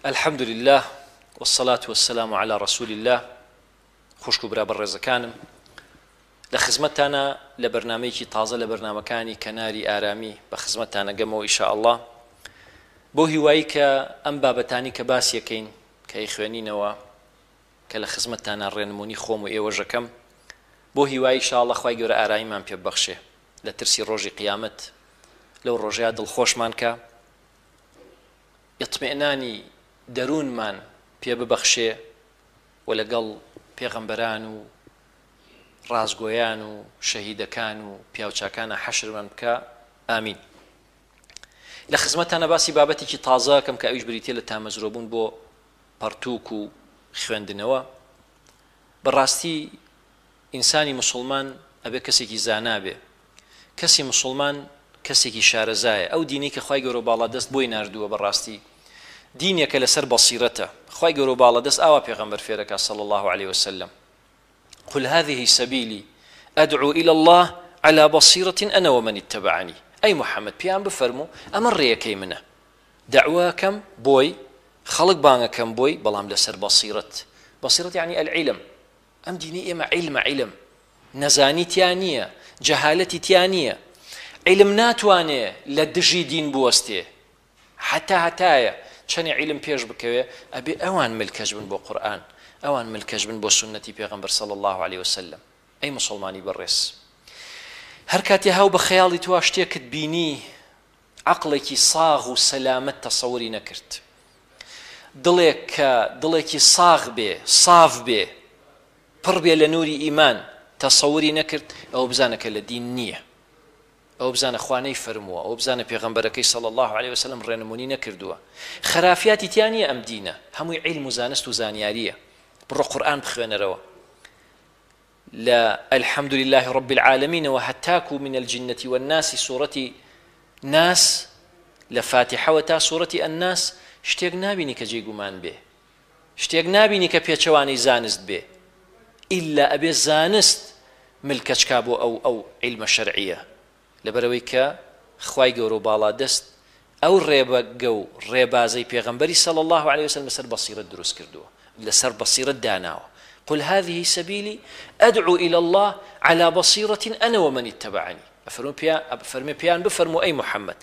الحمد لله والصلاة والسلام على رسول الله. خوشکو برابر ڕێزەکانم لە خزمەتتانە لە بەرنامەیەکی تازە لە بەرنامەکانی کەناری ئارامی بە خزمەتتانە گەمەوە ئینشاء الله بۆ هیوایی کە ئەم بابەتانی کە باسیەکەین کە خوێنینەوە کە لە خزمەتتانە ڕێنمونی خۆم و ئێوەژەکەم بۆ هیوایی ئینشاء الله خوای گەورە ئارامیمان پێ ببەخشێ لە ترسی ڕۆژی قیامەت لەو ڕۆژەیە دڵخۆشمان کە ئیطمئنانی دەروونمان پێ ببەخشێ و لەگەڵ پێغەمبەران و ڕازگۆیان و شەهیدەکان و پیاوچاکانە حەشرمان بکە ئامین. لە خزمەتتانە باسی بابەتێکی تازەکەم کە ئەویش بریتێ لە تامەزرۆبوون بۆ پەرتووک و خوێندنەوە. بەڕاستی ئینسانی موسڵمان ئەبێ کەسێکی زانا بێ، کەسی موسڵمان کەسێکی شارەزایە. ئەو دینی کە خوای گەورە باڵا دەست بۆی ناردووە بەڕاستی دینێکە لەسەر بەصیرەتە. خوای گەورە باڵا دەست ئاوا پێغەمبەر فێرەکە صلی الله عليه وسلم قل هذه سبيلي أدعو إلى الله على بصيرة أنا ومن اتبعني. أي محمد بيان بفرمو أمر ريكي منه دعواكم بوي خلق بانكم بوي بلام لسر بصيرة يعني العلم. أم ديني إما علم نزاني تيانية جهالتي تيانية علم ناتواني لدجي دين بوستي حتى چەنێ علم پێش بکەوێ ئەبێ ئەوان ملکەش بن بۆ قورئان، ئەوان ملکەش بن بۆ سنەتی پێغەمبەر صلی الله عليه وسلم. ئەی مسلمانی بەڕێز، هەر کاتێ هاو بە خەیاڵی توا شتێکت بینی عەقڵێکی ساغ و سەلامەت تەسەووری نەکرد، دڵێک کە دڵێکی ساغ بێ ساف بێ پڕ بێ لە نووری ئیمان تەسەووری نەکرد، ئەو بزانە کە لە دین نییە، ئەو بزانە خوانەی فەرمووە، ئەو بزانە پێغەمبەرەکەی صلی الله عليه وسلم ڕێنمونی نەکردووە. خرافیاتی تیانە ئەم دینە، هەمووی عیلم و زانست و زانیاریە. بڕۆ قورئان بخوێنەرەوە لە الحمد لله رب العالمين وهتاكو من الجنة والناس سورة ناس لفاتحة وتا سورة الناس شتێک نابینی کە جێگومان بێ، شتێک نابینی کە پێچەوانی زانست بێ، ئیلا ئەبێ زانست ملکەچکا بۆ ئەو عیلمە شەرعیە. لەبەرەوەی کە خوای گەورە و باڵا دەست ئەو ڕێبەگە و ڕێبازەی پێغەمبەری صلی الله عليه وسلم لەسەر بەصیرەت دروست کردووە، لەسەر بەصیرەت داناوە. قل هذه سبيلي أدعو إلى الله على بصيرة أنا ومن اتبعني. أفرمي بيان بفرمو أي محمد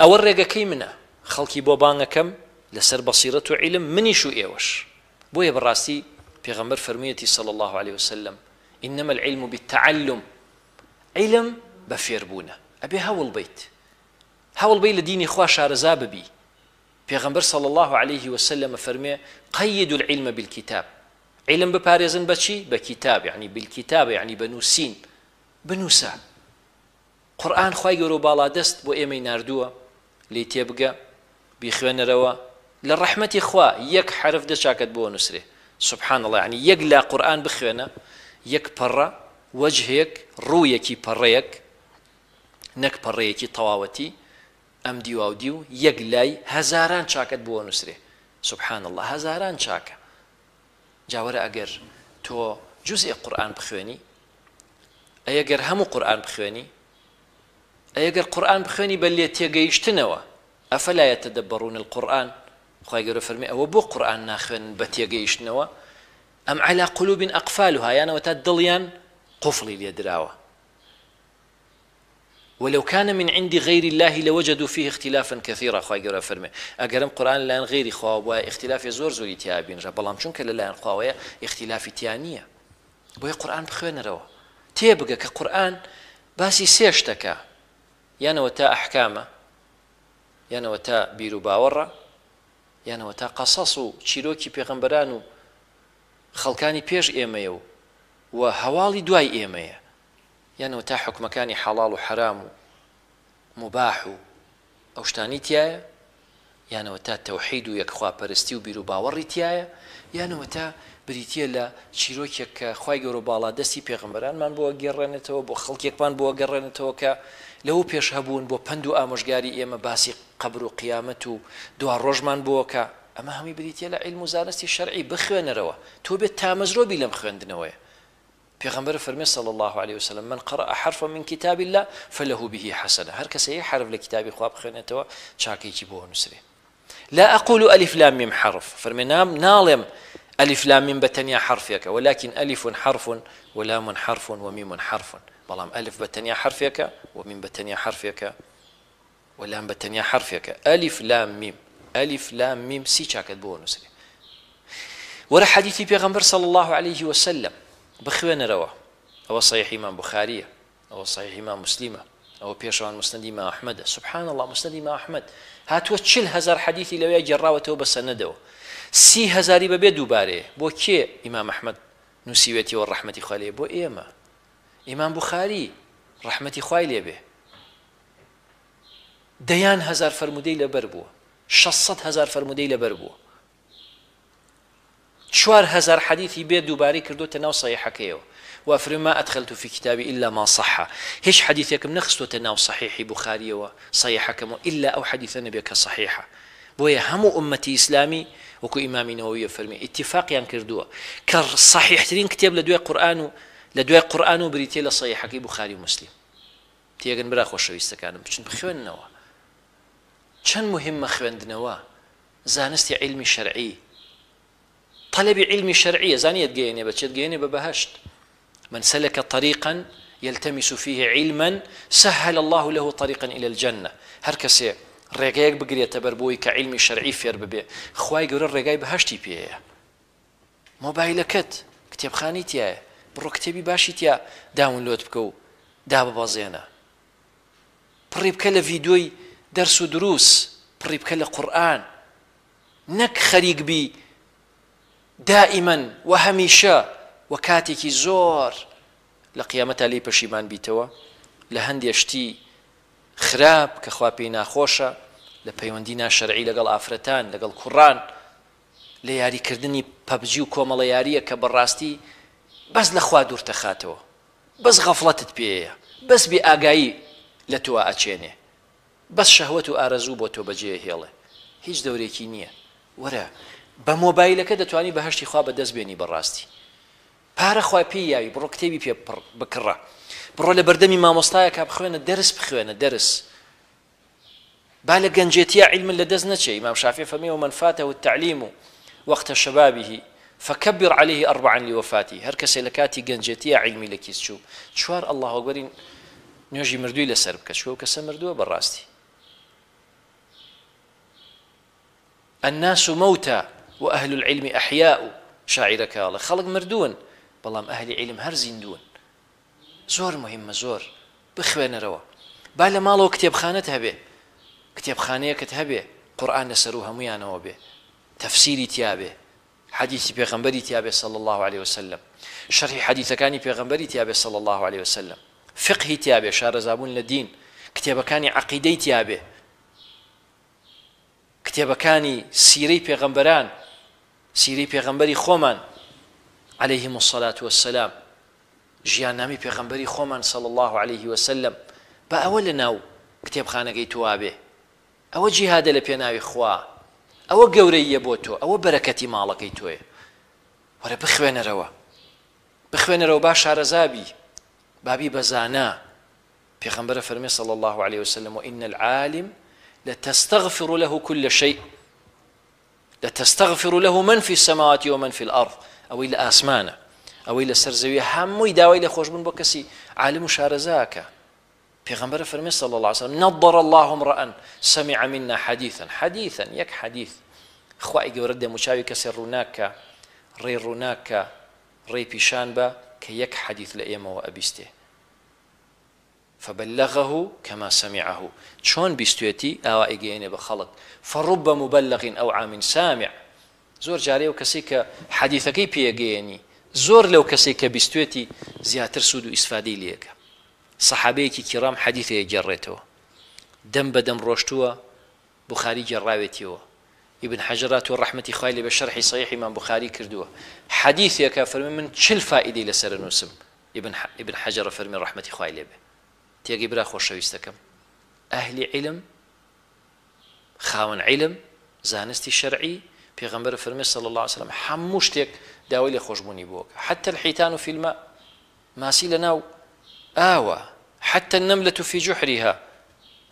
أو الرقاكي منه خلقي بوبانكم لسر بصيرة علم مني شو إيوش بويا بالراسي بيغمبر فرميتي صلى الله عليه وسلم إنما العلم بالتعلم. علم بفيربونه أبي هاول بيت لديني خوا شارزا ببي. بيغمبر صلى الله عليه وسلم فرمي قيدوا العلم بالكتاب. علم بباريزن بشي بكتاب، يعني بالكتاب يعني بنوسين بنوسا قرآن خواي قروا بالا دست بو إيمي ناردوه لي تيبقى بيخوان روا للرحمة خوا يك حرف دشاكت بو نسره سبحان الله. يعني يك لا قرآن بخوانا يك برا وجهك رويكي بريك نك بريكي طواوتي أم ديو أو ديو يك لاي هزاران شاكت بو نسره سبحان الله. هزاران شاكت جاوەرە ئەگەر تۆ جوزئی قورئان بخوێنی، ئەگەر هەموو قورئان بخوێنی، ئەگەر قورئان بخوێنی بە لێ تێگەیشتنەوە ئەفەلا یەتەدەبەڕون القورئان. خوای گەورە فەرمێ ئەوە بۆ قورئان ناخوێنن بە تێگەیشتنەوە ئەم عەلا قولوب ئەقفالها، یانەوە تا دڵیان قوفڵی لێ دراوە. ولو كان من عند غير الله لوجدوا فيه اختلافا كثيرا. خوای گەورە فەرمێ ئەگەرم قورئان لایەن غیری خوا بووە اختلافی زۆری تیا بینرا، بەڵام چونکە لەلایەن خواوەیە اختلافی تیا نییە. بۆیە قورئان بخوێنەرەوە تێبگە کە قورئان باسی سێ شتەکە، یانەوە تا ئەحکامە، یانەوە تا بیر و باوەڕە، یانەوە تا قەسەس و چیرۆکی پێغەمبەران و خەڵکانی پێش ئێمەیە و هەواڵی دوای ئێمەیە، یانەوە تا حکمەکانی حەڵاڵ و حرام و مباح و ئەو شتانی تایە، یانەوە تا تەوحید و یەکخواپەرستی و بیر و باوەڕی تایە، یانەوە تا بریتیە لە چیرۆکێک کە خوای گەورە باڵا دەستی پێغەمبەرانمان بۆ گەڕێنێتەوە بۆ خەڵکێکمان بۆ گەڕێنێتەوە کە لەو پێش هەبوون بۆ پند و ئامۆژگاری ئێمە باسی قەبر و قیامەت و دوا ڕۆژمان بۆ کە ئەمە هەمی بریتیە لە عیلم و زانستی شەرعی بخوێنەرەوە. تۆ بێت تامەزرۆبی لەم خوێندنەوەیە. پیغمبر فرمی صلی الله علیه وسلم من قرأ حرفا من كتاب الله فله به حسنه. هر کسی حرف لكتاب خواب خونته چاکیی بو نسره. لا أقول ألف لام ميم حرف فرمينا ناڵێم ألف لام ميم بتنيا حرفك ولكن ألف حرف ولام حرف وميم حرف بلام ألف بتنيا حرفك وميم بتنيا حرفك ولام بتنيا حرفك ألف لام ميم ألف لام ميم سي چاکت بۆ نووسێ وەرە حەدیثی پێغەمبەر صلى الله عليه وسلم بخوێنەرەوە ئەوە صحیح ئیمام بوخاریە ئەوە صحیح ئیمام مسلمە ئەوە پێشەوان مسند ئیمام ئەحمەدە سبحان الله مسند ئیمام ئەحمەد هاتووە 40,000 حەدیثی لەوەیە گێڕاوەتەوە بە سەنەدەوە 30,000 بەبێ دووبارەیە بۆ کێ ئیمام ئەحمەد نووسیوێتیەوە ڕەحمەتی خوای لێ بۆ ئێمە ئیمام بوخاری ڕەحمەتی خوای لێ بێ دەیان هەزار فەرمودەی لەبەر بووە 600,000 فەرمودەی لەبەر بووە 4,000 حەدیثی بێ دووبارەی کردوتە ناو صحیحەکەیەوە وافرمي ما أدخلت في كتابي إلا ما صح هيش حديثكم نخستو تناو صحيح بخاري وصحيحكم إلا أو حديث النبي صحيحة بويا همو أمتي إسلامي وكو إمامي نووي فرمي اتفاق ينكردوه كصحيح ترين كتاب لدواء قرآن بريتي لصحيحة بخاري ومسلم تيغن برا خوش ويستكانم بچن بخوان نوا چن مهم خوندنوا زانستي علمي شرعي طلب علمي شرعي زانية تجيني بچت جيني ببهشت من سلك طريقا يلتمس فيه علما سهل الله له طريقا إلى الجنة هر كسي ڕێگەیەک بگرێتە بەر بۆی کە علمی شەرعی فێر ببێ خوای گەورە ڕێگای بەهەشتی پێیە مۆبایلەکەت کتێبخانی تایە بڕۆ کتێبی باشی تیا داونلۆد بکە و داببەزێنە پڕی بکە لە ڤیدۆی دەرس و دروس پڕی بکە لە قورئان نەک خەریک بی دائما و هەمیشە و کاتێکی زۆر لە قیامەتە لێی پەشیمان بیتەوە لە هەندێک شتی خراپ کە خوا پێی ناخۆشە لە پەیوەندی ناشەرعی لەگەڵ ئافرەتان لەگەڵ کوڕان لە یاریکردنی پەبجی و کۆمەڵە یاریە کە بەڕاستی بەس لە خوا دوورتە خاتەوە بەس غەفڵەتت پێیە بەس بێ ئاگایی لە تۆ ئاچێنێ بەس شەهوەت و ئارەزوو بۆ تۆ بەجێ هێڵێ هیچ دەورێکی نییە وەرە بە مۆبایلەکە دەتوانی بەهەشتی خوا بەدەست بێنی بەڕاستی پارە خوای پێی یاوی بڕۆ کتێبی پێ بکڕە بڕۆ لە بەردەمی مامۆستایەکە بخوێنە دەرس بخوێنە دەرس با لە گەنجێتیە علم لە دەست نەچێ ئیمام شافعی فەرمێ ومن فاته التعلیم وقت شبابه فكبر عليه 4 لوفاته هەر کەسێ لە کاتی گەنجێتیە علمی لە کیس چوو 4 الله ئەکبەری نوێژی مردووی لەسەر بکە چوە کەسە مردووە بەڕاستی الناس موتى وأهل العلم أحياء شاعرك الله خلق مردون بەڵام ئەهلی علم هەر زیندوون زۆر مهمە زۆر بخوێنەرەوە با لە ماڵەوە کتێبخانەت هەبێ کتێبخانەیەکت هەبێ قورئان لەسەر و هەمویانەوە بێ تەفسیری تیا بێ حەدیثی پێغەمبەری تیا بێ صلی الله عليه وسلم شەرحی حەدیثەکانی پێغەمبەری تیا بێ صلی الله عليه وسلم فقهی تیا بێ شارەزابوون لە دین کتێبەکانی عەقیدەی تیا بێ کتێبەکانی سیرەی پێغەمبەران سیرەی پێغەمبەری خۆمان عليهم الصلاة والسلام ژیاننامی پێغەمبەری خۆمان صلی الله عليه وسلم با ئەوە لە ناو کتێبخانەکەی توا بێ ئەوە جیهادە لە پێناوی خوا ئەوە گەورەیە بۆ تۆ ئەوە بەرەکەتی ماڵەکەی تۆیە وەرە بخوێنەرەوە با شارەزابی بابی بەزانە پێغەمبەرە فەرمێ صلی الله عليه وسلم وإن العالم لتستغفر له كل شيء لتستغفر له من في السماوات ومن في الأرض ئەوەی لە ئاسمانە ئەوەی لە سەرزەویە هەمووی داوای لە خۆشبوون بۆ کەسی عالم و شارەزاکە پێغەمبەرە فەرمێ صلی الله عليه وسلم نضر الله امرأ سمع منا حديثا يك حديث خوای گەورە دەموچاوی کەسێ ڕووناکە ڕێی ڕووناکە ڕێی پیشان بە کە یەک حەدیث لە ئێمەوە ئەبیستێ فبلغه كما سمعه چۆن بیستوێتی ئاوا ئەگەیەنێ بە خەڵک فرب مبلغ أو عام سامع زۆر جارێ و کەسێک کە حەدیثەکەی پێگەیەنی زۆر لەو کەسێک کە بیستوێتی زیاتر سوود و ئیسفادەی لێکە سەحابەیەکی کیرام حەدیثەیە گێڕێتەوە دەم بەدەم ڕۆشتووە بوخاری گێڕاوێتیەوە ابن حەجەرات و ڕەحمەتی خوای لێ بە شەرحی صحیح ئیمام بوخاری کردووە حەدیثێکە فەرمێ من 40 فائیدەی لەسەر نووسم ابن حەجەر فەرمێ ڕەحمەتی خوای لێ بێ تێگەی برا خۆشەویستەکەم ئەهلی علم خاوەن علم زانستی شەرعی پێغەمبەر فەرمێ صلی الله عليه وسلم هەموو شتێک داوای لێ خۆشبوونی بووە حتى الحيتان في الماء ماسی لەناو ئاوە حتى النملة في جحرها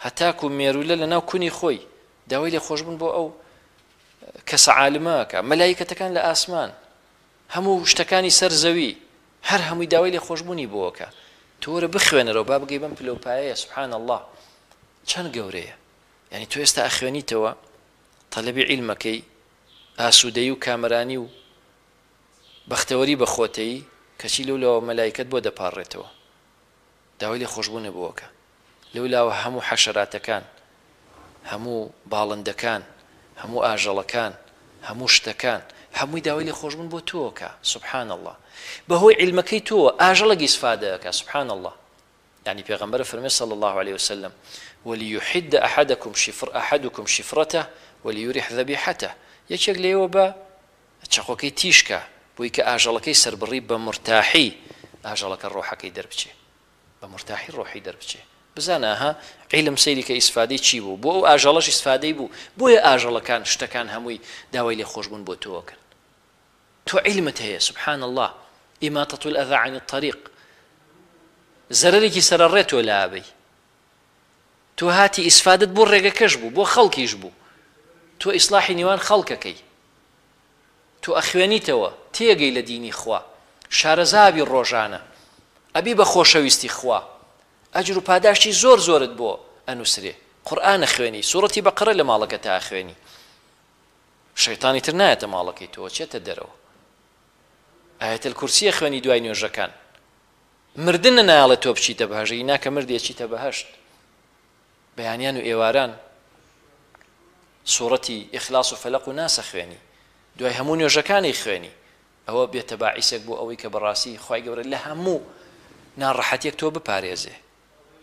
هەتاکو مێرولە لەناو کونی خۆی داوای لێ خۆشبوون بۆ ئەو کەسە عالمەکە مەلایکەتەکان لە ئاسمان هەموو شتەکانی سەر زەوی هەر هەمووی داوای لێ خۆشببوونی بۆکە تۆ وەرە بخوێنەرەوە با بگەی بەم پلەپایەیە سوبحان الله چەند گەورەیە یعنی تۆ ئێستا ئەخوێنیتەوە تەلەبی عیلمەکەی ئاسوودەیی و کامەرانی و بەختەوەری بە خۆتەیی کەچی لەولەوە مەلایکەت بۆ دەپاڕێتەوە داوای لێ خۆشببوونە بۆکە لەولاوە هەموو حەشەراتەکان هەموو باڵندەکان هەموو ئاژەڵەکان هەموو شتەکان هەمووی داوای لێ خۆشببوون بۆ تۆکە سوبحان الله بەهۆی عیلمەکەی تۆ ئاژەڵێکی ئیسفادەکە سوبحان الله يعني پیغمبر فرمي صلى الله عليه وسلم وليحد أحدكم شفرته وليريح ذبيحته يكيك ليو با تشخوكي تيشكا بويك آجالكي سربري بمرتاحي آجالك الروحكي دربچي بمرتاحي الروحي دربچي بزانها علم سيري كإسفادي چي بو آجالش إسفادي بو آجالكان شتكان هموي داوي لي خوشبون بو توكن تو علمته سبحان الله إماطة الأذى عن الطريق زەرەرێکی سەرەڕێتۆ لە ئابەی تۆ هاتی ئیسفادت بۆ ڕێگەکەش بوو بۆ خەڵکیش بوو تۆ ئیسلاحی نێوان خەڵکەکەی تۆ ئەخوێنیتەوە تێگەی لە دینی خوا شارەزابی ڕۆژانە ئەبی بە خۆشەویستی خوا ئەجر و پاداشتی زۆر زۆرت بۆ ئەنووسرێ قورئان خوێنی سوورەتی بەقەرە لە ماڵەکە تا خوێنی شەیتانی تر نایەتە ماڵەکەی تۆ چێتە دەرەوە ئایەتەل کورسیە خوێنی دوای نوێژەکان مردن نایڵێت تۆ بچیتە بەهەژی ناکە مردێکیتە بەهەشت بەیانیان و ئێواران سوورەتی ئیخلاس و فەلەق و ناسە خوێنی دوای هەموو نوێژەکانی خوێنی ئەوە بێتە باعیسێک بۆ ئەوەی کە بەڕاستی خوای گەورە لە هەموو ناڕەحەتێک تۆ بپارێزێ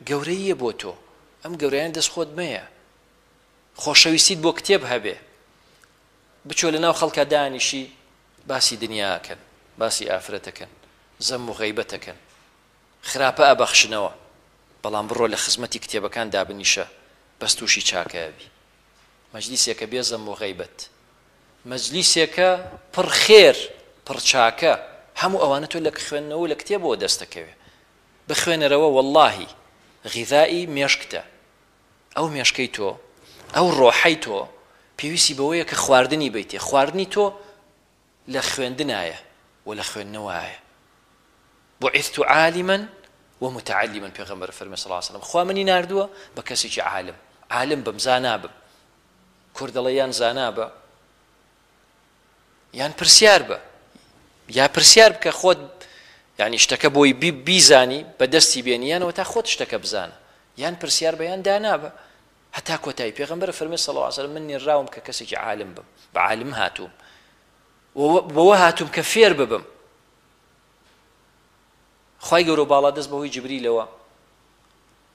گەورەیە بۆ تۆ ئەم گەورەیان دەست خۆت مەیە خۆشەویستیت بۆ کتێب هەبێ بچۆ لەناو خەڵکە دانیشی باسی دنیاکەن باسی ئافرەتەکەن زەم و غەیبەتەکەن خراپە ئەبەخشنەوە بەڵام بڕۆ لە خزمەتی کتێبەکان دابنیشە بەس تووشی چاکەبی مەجلیسێکە بێزەم و غەیبەت مەجلیسێکە پڕ خێر پڕ چاکە هەموو ئەوانە تۆ لە خوێندنەوە لە کتێبەوە دەستەکەوێ بخوێنەرەوە واللهی غیذایی مێشکتە ئەو مێشکەی تۆ ئەو ڕۆحەی تۆ پێویستی بەوەیە کە خواردنی بیتێ خواردنی تۆ لە خوێندنایە و لە خوێندنەوەیە بعثت عالما ومتعلما پیغمبر فرمی صلی الله علیه وسلم خوا منی ناردووە بە کەسێکی عالم بم زانا بم کوردەڵەیان زانا بە یان پرسیار بە یا پرسیار بکە خۆت یعنی شتەکە بۆی بیزانی بە دەستی بێنیانەوە تا خۆت شتەکە بزانە یان پرسیار بە یان دانا بە هەتا کۆتایی پێغەمبەر فەرمی صلی الله علیه وسلم من نێراوم کە کەسێکی عالم بم بە عالم هاتووم بەوە هاتووم کە فێر ببم خوای گەورە باڵا دەست بەهۆی جبریلەوە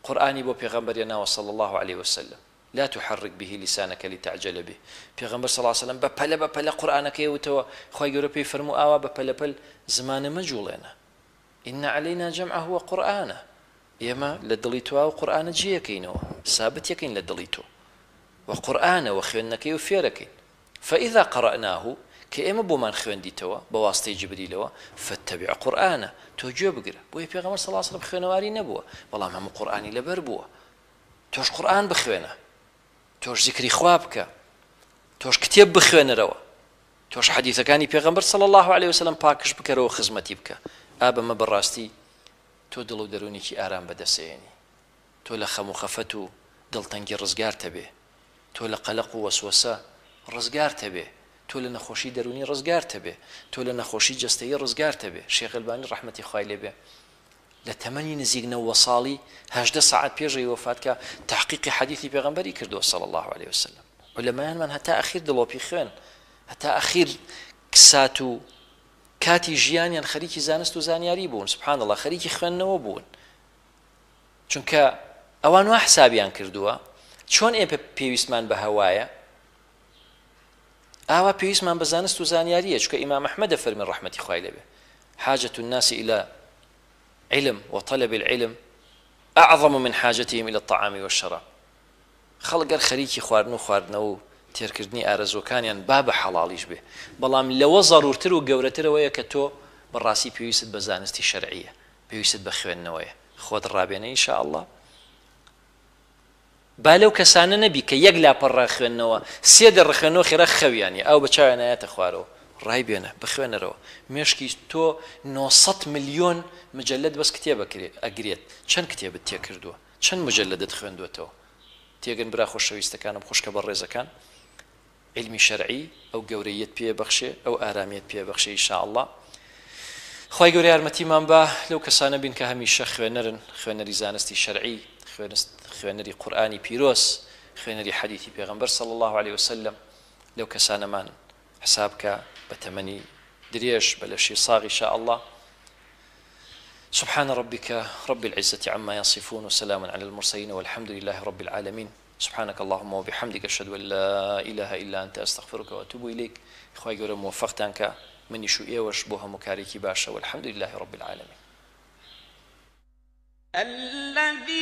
قورئانی بۆ پێغەمبەری ناوە صلی الله عليه وسلم لا تحرك به لسانك لتعجل به پیغمبر صلی الله علیه وسلم بەپەلە قورئانەکەی وتەوە خوای گەورە پێی فەرموو ئاوا بەپەلەپەل زمانە مەجوڵێنە إن علينا جمعه وقرآنه ئێمە لە دڵی تۆ و قورئانە جێەکەینەوە سابتەکەین لە دڵی تۆ وقورئانە و خوێندنەکەی و فێرەکەین فإذا قرأناه کە ئێمە بۆمان خوێندیتەوە بە واستەی جبریلەوە فاتبع قورئانە تۆ گوێ بگرە بۆیە پێغەمبەر صلی الله علیه وسلم خوێنەواری نەبووە بەڵام هەموو قورئانی لەبەر بووە تۆش قورئان بخوێنە تۆش ذکری خوا بکە تۆش کتێب بخوێنەرەوە تۆش حەدیثەکانی پێغەمبەر صلی الله عليه وسلم پاکش بکەرەوە خزمەتی بکە ئابەمە بەڕاستی تۆ دڵ و دەرونێکی ئارام بەدەسێنی تۆ لە خەم و خەفەت و دڵتەنگی ڕزگارتە بێ تۆ لە قەلەق و وەسوەسە ڕزگارتە بێ تۆ لە نەخۆشی دەرونی ڕزگارتە بێ تۆ لە نەخۆشی جەستەیی ڕزگارتە بێ شێخ ئەلبانی ڕەحمەتی خوای لێ بێ لە تەمەنی نزیک 90 ساڵی 18 ساعت پێشەوەی وەفاتکە تحقیقی حەدیثی پێغەمبەری کردووە صلی الله عليه وسلم علەمایانمان هەتا ئەخیر دڵۆپی خوێن هەتا ئەخیر کسات و کاتی ژیانیان خەریکی زانست و زانیاری بوون سبحان الله خەریکی خوێندنەوە بوون چونکە ئەوان وا حسابیان کردووە چۆن ئێمە پێویستمان بە هەوایە ئاوا پێویستمان بە زانست و زانیاریە چونکە ئیمام ئەحمەد فەرمی ڕەحمەتی خوای لێ بێ حاجة الناس إلى علم وطلب العلم أعظم من حاجتهم إلى الطعام والشراب خەڵک خەریکی خواردنەوە و تێرکردنی ئارەزوەکانیان با بە حەڵاڵیش بێ بەڵام لەوە زەڕورتر و گەورەترەوەیە کە تۆ بەڕاستی پێویست بە زانستی شەرعیە پێویست بە خوێندنەوەیە خۆت ڕابێنە ئینشاء الله با لەو کەسانە نەبی کە یەک لاپەڕ ڕاخوێننەوە سێ دەڕخێنەوە خێرا خەویانی ئەو بە چاویان نایەتە خوارەوە ڕای بێنە بخوێنەرەوە مێشکی تۆ 900 ملیۆن مجلد بەس کتێب ئەگرێت چەند کتێبت تێ کردووە چەند مجلدت خوێندوێتەوە تێگەن برا خۆشەویستەکانم خوشکە بە ڕێزەکان علمی شەرعی ئەو گەورەیەت پێ بەخشێ ئەو ئارامیت پێ بەخشێ ئینشاءالله خی گەورەی یارمەتیمان بە لەو کەسانە بین کە هەمیشە خوێنەرن خوێنەری زانستی شەرعی خوێنەری قورئانی پیرۆز خوێنەری حەدیثی پێغەمبەر صلی الله عليه وسلم لەو کەسانەمان حساب کە بە تەمەنی درێژ بە لەشی ساغی شاء الله سبحان ربك رب العزة عما يصفون وسلام على المرسلين والحمد لله رب العالمين سبحانك اللهم وبحمدك أشهد أن لا إله إلا أنت أستغفرك وأتوب إليك إخوائي قولوا موفقتانك من يشو إيوش بوها مكاريكي باشا والحمد لله رب العالمين الذي